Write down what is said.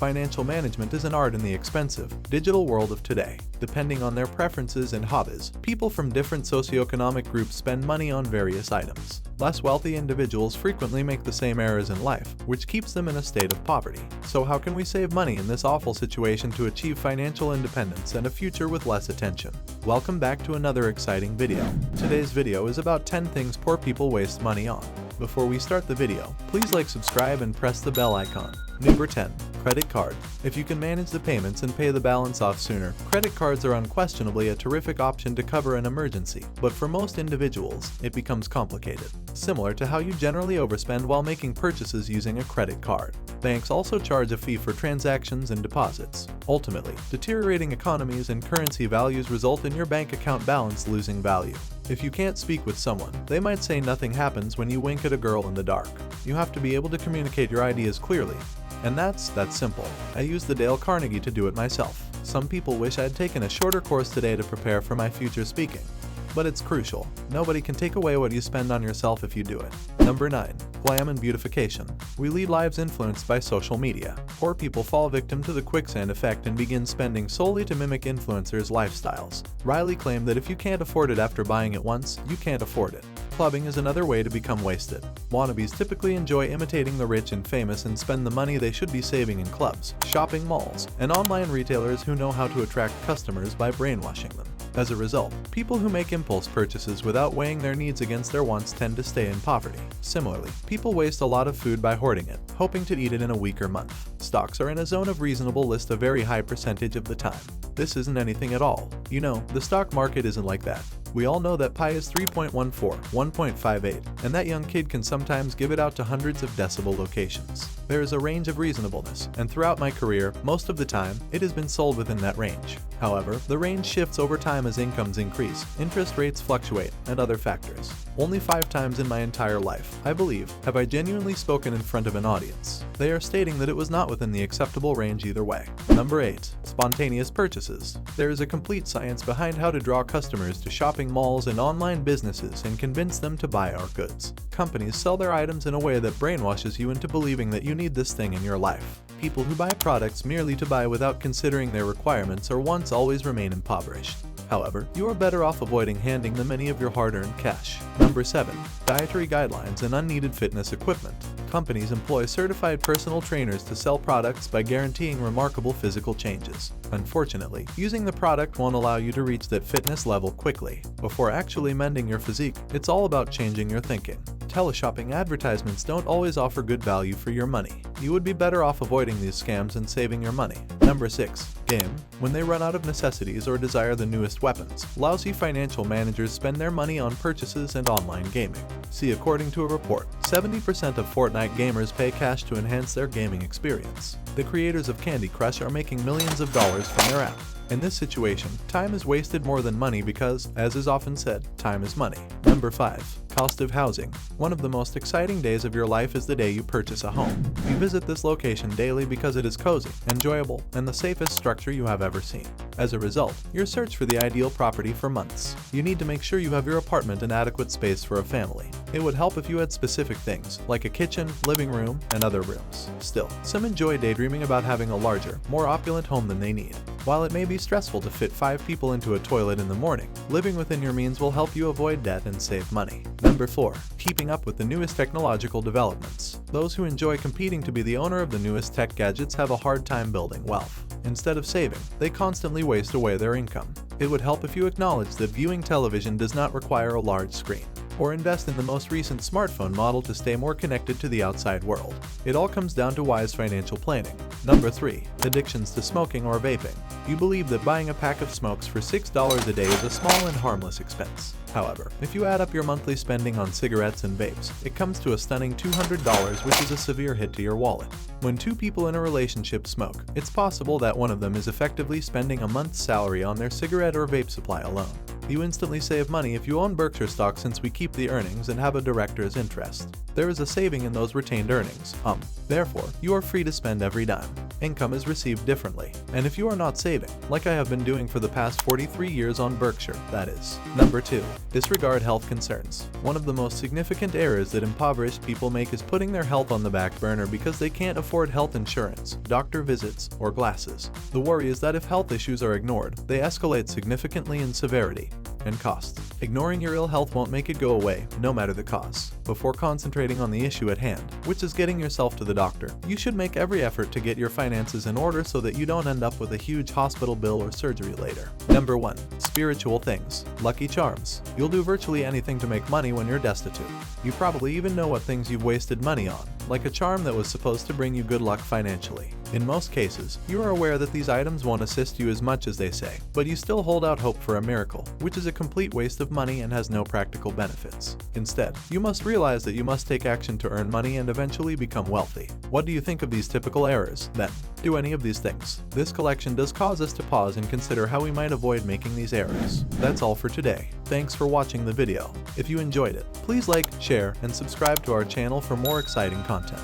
financial management is an art in the expensive, digital world of today. Depending on their preferences and hobbies, people from different socioeconomic groups spend money on various items. Less wealthy individuals frequently make the same errors in life, which keeps them in a state of poverty. So how can we save money in this awful situation to achieve financial independence and a future with less attention? Welcome back to another exciting video. Today's video is about 10 things poor people waste money on. Before we start the video, please like, subscribe, and press the bell icon. Number 10. Credit card. If you can manage the payments and pay the balance off sooner, credit cards are unquestionably a terrific option to cover an emergency. But for most individuals, it becomes complicated, similar to how you generally overspend while making purchases using a credit card. Banks also charge a fee for transactions and deposits. Ultimately, deteriorating economies and currency values result in your bank account balance losing value. If you can't speak with someone, they might say nothing happens when you wink at a girl in the dark. You have to be able to communicate your ideas clearly. And that's that simple. I use the Dale Carnegie to do it myself. Some people wish I had taken a shorter course today to prepare for my future speaking. But it's crucial. Nobody can take away what you spend on yourself if you do it. Number 9. Glam and beautification. We lead lives influenced by social media. Poor people fall victim to the quicksand effect and begin spending solely to mimic influencers' lifestyles. Riley claimed that if you can't afford it after buying it once, you can't afford it. Clubbing is another way to become wasted. Wannabes typically enjoy imitating the rich and famous and spend the money they should be saving in clubs, shopping malls, and online retailers who know how to attract customers by brainwashing them. As a result, people who make impulse purchases without weighing their needs against their wants tend to stay in poverty. Similarly, people waste a lot of food by hoarding it, hoping to eat it in a week or month. Stocks are in a zone of reasonable list a very high percentage of the time. This isn't anything at all. You know, the stock market isn't like that. We all know that pi is 3.14, 1.58, and that young kid can sometimes give it out to hundreds of decibel locations. There is a range of reasonableness, and throughout my career, most of the time, it has been sold within that range. However, the range shifts over time as incomes increase, interest rates fluctuate, and other factors. Only 5 times in my entire life, I believe, have I genuinely spoken in front of an audience. They are stating that it was not within the acceptable range either way. Number 8. Spontaneous purchases. There is a complete science behind how to draw customers to shopping malls and online businesses and convince them to buy our goods. Companies sell their items in a way that brainwashes you into believing that you need this thing in your life. People who buy products merely to buy without considering their requirements or wants always remain impoverished. However, you are better off avoiding handing them any of your hard-earned cash. Number 7. Dietary guidelines and unneeded fitness equipment. Companies employ certified personal trainers to sell products by guaranteeing remarkable physical changes. Unfortunately, using the product won't allow you to reach that fitness level quickly. Before actually mending your physique, it's all about changing your thinking. Teleshopping advertisements don't always offer good value for your money. You would be better off avoiding these scams and saving your money. Number 6. Game. When they run out of necessities or desire the newest weapons, lousy financial managers spend their money on purchases and online gaming. See, according to a report, 70% of Fortnite gamers pay cash to enhance their gaming experience. The creators of Candy Crush are making millions of dollars from their app. In this situation, time is wasted more than money because, as is often said, time is money. Number 5. Cost of housing. One of the most exciting days of your life is the day you purchase a home. You visit this location daily because it is cozy, enjoyable, and the safest structure you have ever seen. As a result, you search for the ideal property for months. You need to make sure you have your apartment in adequate space for a family. It would help if you had specific things, like a kitchen, living room, and other rooms. Still, some enjoy daydreaming about having a larger, more opulent home than they need. While it may be stressful to fit 5 people into a toilet in the morning, living within your means will help you avoid debt and save money. Number 4. Keeping up with the newest technological developments. Those who enjoy competing to be the owner of the newest tech gadgets have a hard time building wealth. Instead of saving, they constantly waste away their income. It would help if you acknowledge that viewing television does not require a large screen, or invest in the most recent smartphone model to stay more connected to the outside world. It all comes down to wise financial planning. Number 3. Addictions to smoking or vaping. You believe that buying a pack of smokes for $6 a day is a small and harmless expense. However, if you add up your monthly spending on cigarettes and vapes, it comes to a stunning $200, which is a severe hit to your wallet. When 2 people in a relationship smoke, it's possible that one of them is effectively spending a month's salary on their cigarette or vape supply alone. You instantly save money if you own Berkshire stock, since we keep the earnings and have a director's interest. There is a saving in those retained earnings. Therefore, you are free to spend every dime. income is received differently. And if you are not saving, like I have been doing for the past 43 years on Berkshire, that is. Number 2. Disregard health concerns. One of the most significant errors that impoverished people make is putting their health on the back burner because they can't afford health insurance, doctor visits, or glasses. The worry is that if health issues are ignored, they escalate significantly in severity and costs. Ignoring your ill health won't make it go away, no matter the cause. Before concentrating on the issue at hand, which is getting yourself to the doctor, you should make every effort to get your finances in order so that you don't end up with a huge hospital bill or surgery later. Number 1. Spiritual things. Lucky charms. You'll do virtually anything to make money when you're destitute. You probably even know what things you've wasted money on, like a charm that was supposed to bring you good luck financially. In most cases, you are aware that these items won't assist you as much as they say, but you still hold out hope for a miracle, which is a complete waste of money and has no practical benefits. Instead, you must realize that you must take action to earn money and eventually become wealthy. What do you think of these typical errors, then? Do any of these things? This collection does cause us to pause and consider how we might avoid making these errors. That's all for today. Thanks for watching the video. If you enjoyed it, please like, share, and subscribe to our channel for more exciting content.